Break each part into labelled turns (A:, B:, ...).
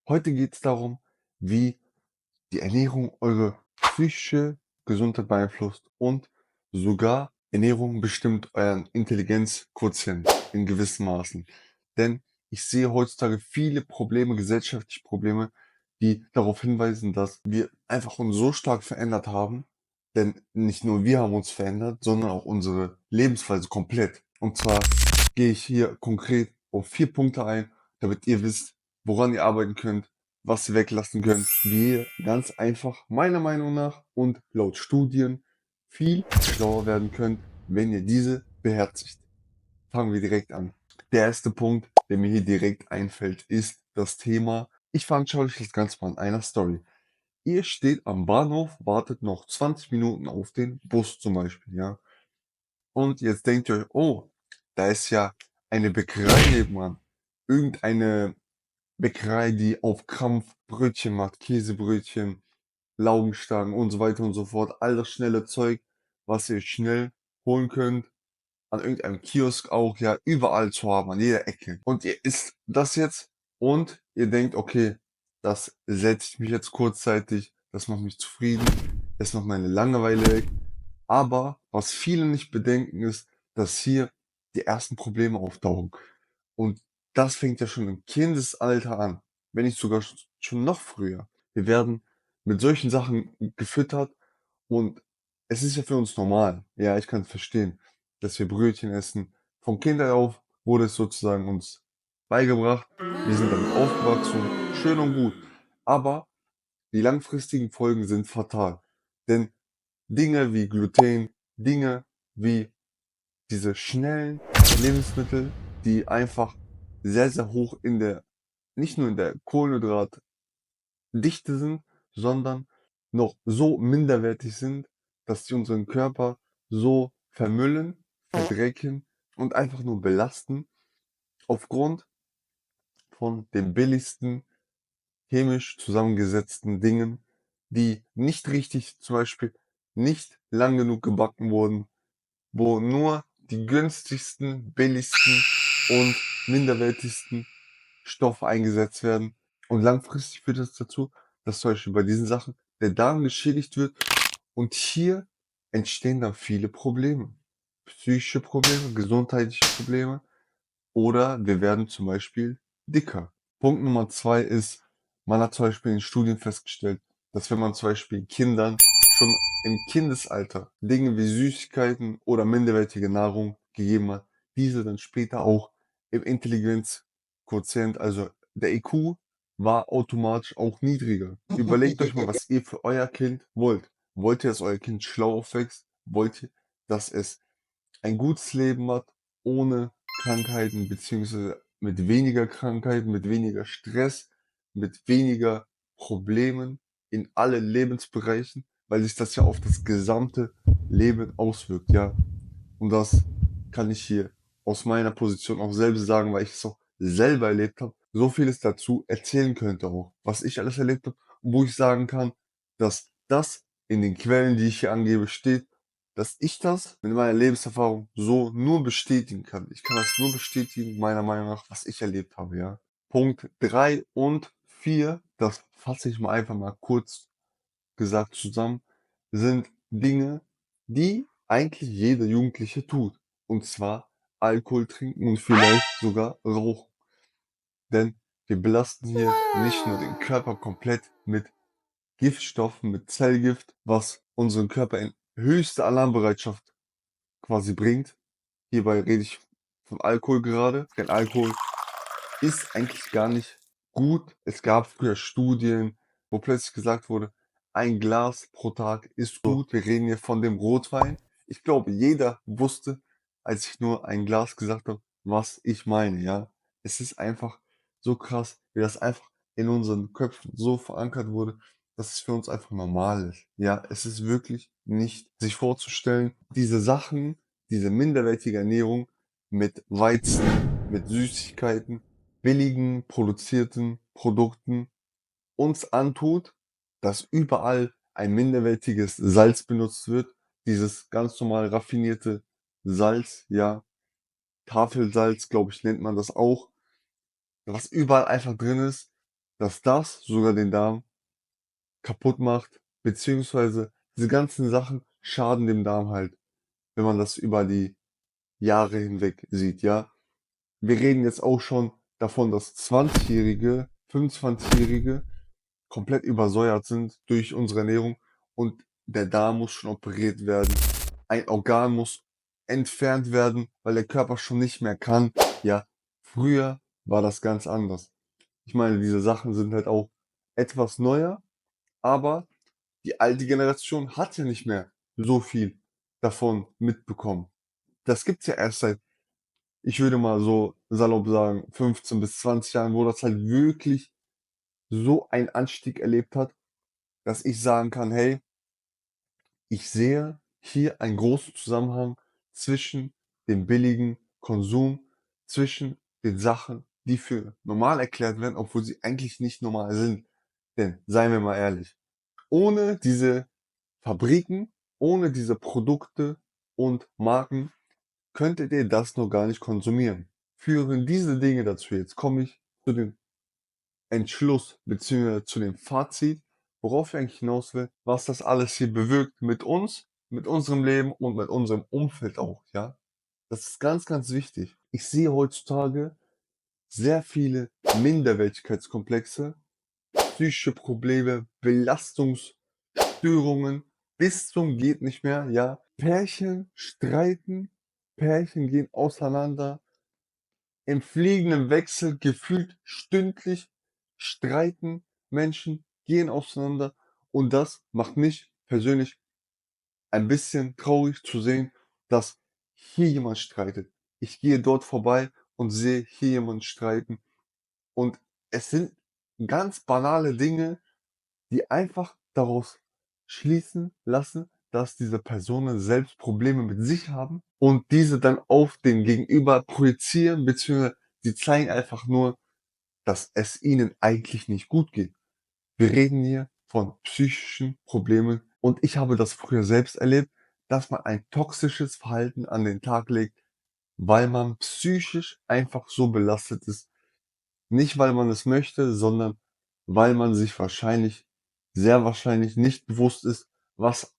A: Heute geht es darum, wie die Ernährung eure psychische Gesundheit beeinflusst und sogar Ernährung bestimmt euren Intelligenzquotient in gewissen Maßen. Denn ich sehe heutzutage viele Probleme, gesellschaftliche Probleme, die darauf hinweisen, dass wir einfach uns so stark verändert haben. Denn nicht nur wir haben uns verändert, sondern auch unsere Lebensweise komplett. Und zwar gehe ich hier konkret auf 4 Punkte ein, damit ihr wisst, woran ihr arbeiten könnt, was ihr weglassen könnt, wie ihr ganz einfach meiner Meinung nach und laut Studien viel schlauer werden könnt, wenn ihr diese beherzigt. Fangen wir direkt an. Der erste Punkt, der mir hier direkt einfällt, ist das Thema. Ich veranschauliche das Ganze mal in einer Story. Ihr steht am Bahnhof, wartet noch 20 Minuten auf den Bus zum Beispiel, ja. Und jetzt denkt ihr euch, oh, da ist ja eine Bäckerei nebenan. Irgendeine Bäckerei, die auf Krampf Brötchen macht, Käsebrötchen, Laugenstangen und so weiter und so fort. All das schnelle Zeug, was ihr schnell holen könnt. An irgendeinem Kiosk auch, ja, überall zu haben, an jeder Ecke. Und ihr isst das jetzt und ihr denkt, okay, das sättigt mich jetzt kurzzeitig, das macht mich zufrieden, es macht meine Langeweile weg. Aber was viele nicht bedenken ist, dass hier die ersten Probleme auftauchen. Und das fängt ja schon im Kindesalter an, wenn nicht sogar schon noch früher. Wir werden mit solchen Sachen gefüttert und es ist ja für uns normal. Ja, ich kann es verstehen, dass wir Brötchen essen. Von Kindheit auf wurde es sozusagen uns beigebracht. Wir sind damit aufgewachsen, schön und gut. Aber die langfristigen Folgen sind fatal. Denn Dinge wie Gluten, Dinge wie diese schnellen Lebensmittel, die einfach sehr, sehr hoch in der, nicht nur in der Kohlenhydratdichte sind, sondern noch so minderwertig sind, dass sie unseren Körper so vermüllen, verdrecken und einfach nur belasten, aufgrund von den billigsten chemisch zusammengesetzten Dingen, die nicht richtig, zum Beispiel nicht lang genug gebacken wurden, wo nur die günstigsten, billigsten und minderwertigsten Stoffe eingesetzt werden. Und langfristig führt das dazu, dass zum Beispiel bei diesen Sachen der Darm geschädigt wird und hier entstehen dann viele Probleme. Psychische Probleme, gesundheitliche Probleme oder wir werden zum Beispiel dicker. Punkt Nummer 2 ist, man hat zum Beispiel in Studien festgestellt, dass wenn man zum Beispiel Kindern schon im Kindesalter Dinge wie Süßigkeiten oder minderwertige Nahrung gegeben hat, diese dann später auch im Intelligenzquotient, also der IQ, war automatisch auch niedriger. Überlegt euch mal, was ihr für euer Kind wollt. Wollt ihr, dass euer Kind schlau aufwächst? Wollt ihr, dass es ein gutes Leben hat, ohne Krankheiten, beziehungsweise mit weniger Krankheiten, mit weniger Stress, mit weniger Problemen in alle Lebensbereichen, weil sich das ja auf das gesamte Leben auswirkt, ja. Und das kann ich hier aus meiner Position auch selbst sagen, weil ich es auch selber erlebt habe, so vieles dazu erzählen könnte auch, was ich alles erlebt habe, und wo ich sagen kann, dass das in den Quellen, die ich hier angebe, steht, dass ich das mit meiner Lebenserfahrung so nur bestätigen kann. Ich kann das nur bestätigen, meiner Meinung nach, was ich erlebt habe, ja. Punkt 3 und 4, das fasse ich mal einfach mal kurz gesagt zusammen, sind Dinge, die eigentlich jeder Jugendliche tut. Und zwar Alkohol trinken und vielleicht sogar rauchen. Denn wir belasten hier nicht nur den Körper komplett mit Giftstoffen, mit Zellgift, was unseren Körper in höchste Alarmbereitschaft quasi bringt. Hierbei rede ich von Alkohol gerade, denn Alkohol ist eigentlich gar nicht gut. Es gab früher Studien, wo plötzlich gesagt wurde, ein Glas pro Tag ist gut. Wir reden hier von dem Rotwein. Ich glaube, jeder wusste, als ich nur ein Glas gesagt habe, was ich meine, ja. Es ist einfach so krass, wie das einfach in unseren Köpfen so verankert wurde, dass es für uns einfach normal ist. Ja, es ist wirklich nicht sich vorzustellen, diese Sachen, diese minderwertige Ernährung mit Weizen, mit Süßigkeiten, billigen produzierten Produkten uns antut, dass überall ein minderwertiges Salz benutzt wird, dieses ganz normal raffinierte Salz, ja, Tafelsalz, glaube ich, nennt man das auch, was überall einfach drin ist dass das sogar den Darm kaputt macht, beziehungsweise diese ganzen Sachen schaden dem Darm halt, wenn man das über die Jahre hinweg sieht, ja. Wir reden jetzt auch schon davon, dass 20-Jährige, 25-Jährige komplett übersäuert sind durch unsere Ernährung und der Darm muss schon operiert werden. Ein Organ muss entfernt werden, weil der Körper schon nicht mehr kann. Ja, früher war das ganz anders. Ich meine, diese Sachen sind halt auch etwas neuer, aber die alte Generation hat ja nicht mehr so viel davon mitbekommen. Das gibt's ja erst seit, ich würde mal so salopp sagen, 15 bis 20 Jahren, wo das halt wirklich so einen Anstieg erlebt hat, dass ich sagen kann, hey, ich sehe hier einen großen Zusammenhang zwischen dem billigen Konsum, zwischen den Sachen, die für normal erklärt werden, obwohl sie eigentlich nicht normal sind. Denn, seien wir mal ehrlich, ohne diese Fabriken, ohne diese Produkte und Marken könntet ihr das noch gar nicht konsumieren. Führen diese Dinge dazu, jetzt komme ich zu dem Entschluss beziehungsweise zu dem Fazit, worauf ich eigentlich hinaus will, was das alles hier bewirkt mit uns, mit unserem Leben und mit unserem Umfeld auch, ja. Das ist ganz, ganz wichtig. Ich sehe heutzutage sehr viele Minderwertigkeitskomplexe, psychische Probleme, Belastungsstörungen bis zum geht nicht mehr, ja. Pärchen streiten, Pärchen gehen auseinander, im fliegenden Wechsel gefühlt stündlich streiten Menschen, gehen auseinander und das macht mich persönlich ein bisschen traurig zu sehen, dass hier jemand streitet. Ich gehe dort vorbei und sehe hier jemanden streiten und es sind ganz banale Dinge, die einfach daraus schließen lassen, dass diese Personen selbst Probleme mit sich haben und diese dann auf den Gegenüber projizieren, beziehungsweise sie zeigen einfach nur, dass es ihnen eigentlich nicht gut geht. Wir reden hier von psychischen Problemen und ich habe das früher selbst erlebt, dass man ein toxisches Verhalten an den Tag legt, weil man psychisch einfach so belastet ist. Nicht, weil man es möchte, sondern weil man sich wahrscheinlich, sehr wahrscheinlich nicht bewusst ist, was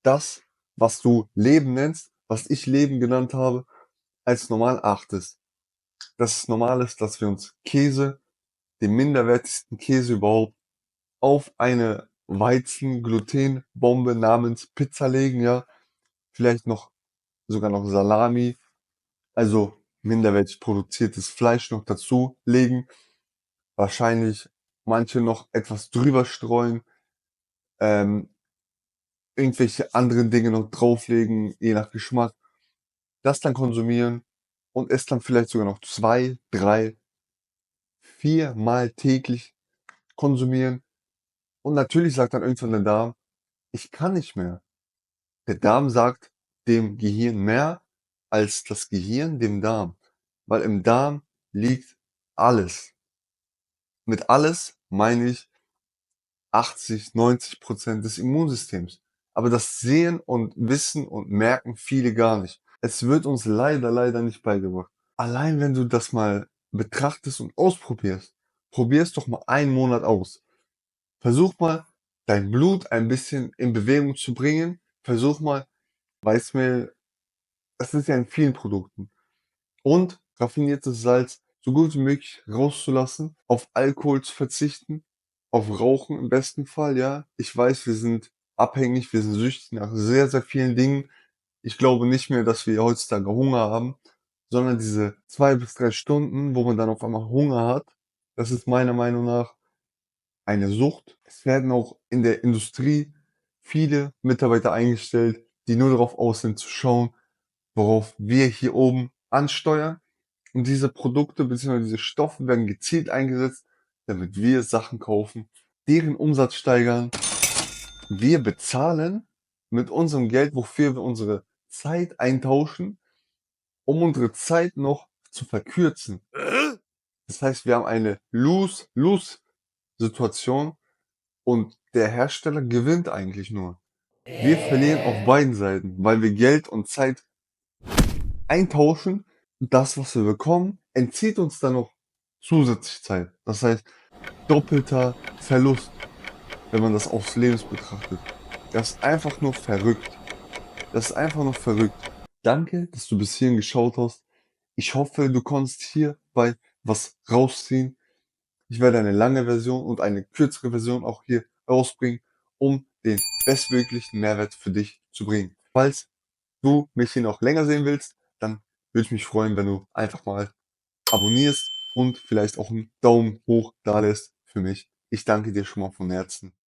A: das, was du Leben nennst, was ich Leben genannt habe, als normal achtest. Dass es normal ist, dass wir uns Käse, den minderwertigsten Käse überhaupt, auf eine Weizen-Gluten-Bombe namens Pizza legen, ja. Vielleicht noch, sogar noch Salami, also minderwertig produziertes Fleisch noch dazu legen. Wahrscheinlich manche noch etwas drüber streuen, ähm, irgendwelche anderen Dinge noch drauflegen, je nach Geschmack. Das dann konsumieren und es dann vielleicht sogar noch 2, 3, 4 Mal täglich konsumieren. Und natürlich sagt dann irgendwann der Darm, ich kann nicht mehr. Der Darm sagt dem Gehirn mehr als das Gehirn dem Darm, weil im Darm liegt alles. Mit alles meine ich 80, 90% des Immunsystems. Aber das sehen und wissen und merken viele gar nicht. Es wird uns leider, leider nicht beigebracht. Allein wenn du das mal betrachtest und ausprobierst, probier's doch mal einen Monat aus. Versuch mal, dein Blut ein bisschen in Bewegung zu bringen. Versuch mal, Weißmehl, das ist ja in vielen Produkten. Und raffiniertes Salz so gut wie möglich rauszulassen, auf Alkohol zu verzichten, auf Rauchen im besten Fall, ja. Ich weiß, wir sind abhängig, wir sind süchtig nach sehr, sehr vielen Dingen. Ich glaube nicht mehr, dass wir heutzutage Hunger haben, sondern diese 2 bis 3 Stunden, wo man dann auf einmal Hunger hat, das ist meiner Meinung nach eine Sucht. Es werden auch in der Industrie viele Mitarbeiter eingestellt, die nur darauf aus sind zu schauen, worauf wir hier oben ansteuern. Und diese Produkte bzw. diese Stoffe werden gezielt eingesetzt, damit wir Sachen kaufen, deren Umsatz steigern. Wir bezahlen mit unserem Geld, wofür wir unsere Zeit eintauschen, um unsere Zeit noch zu verkürzen. Das heißt, wir haben eine Lose-Lose-Situation und der Hersteller gewinnt eigentlich nur. Wir verlieren auf beiden Seiten, weil wir Geld und Zeit eintauschen. Das, was wir bekommen, entzieht uns dann noch zusätzlich Zeit. Das heißt, doppelter Verlust, wenn man das aufs Lebens betrachtet. Das ist einfach nur verrückt. Das ist einfach nur verrückt. Danke, dass du bis hierhin geschaut hast. Ich hoffe, du konntest hierbei was rausziehen. Ich werde eine lange Version und eine kürzere Version auch hier rausbringen, um den bestmöglichen Mehrwert für dich zu bringen. Falls du mich hier noch länger sehen willst, dann würde ich mich freuen, wenn du einfach mal abonnierst und vielleicht auch einen Daumen hoch da lässt für mich. Ich danke dir schon mal von Herzen.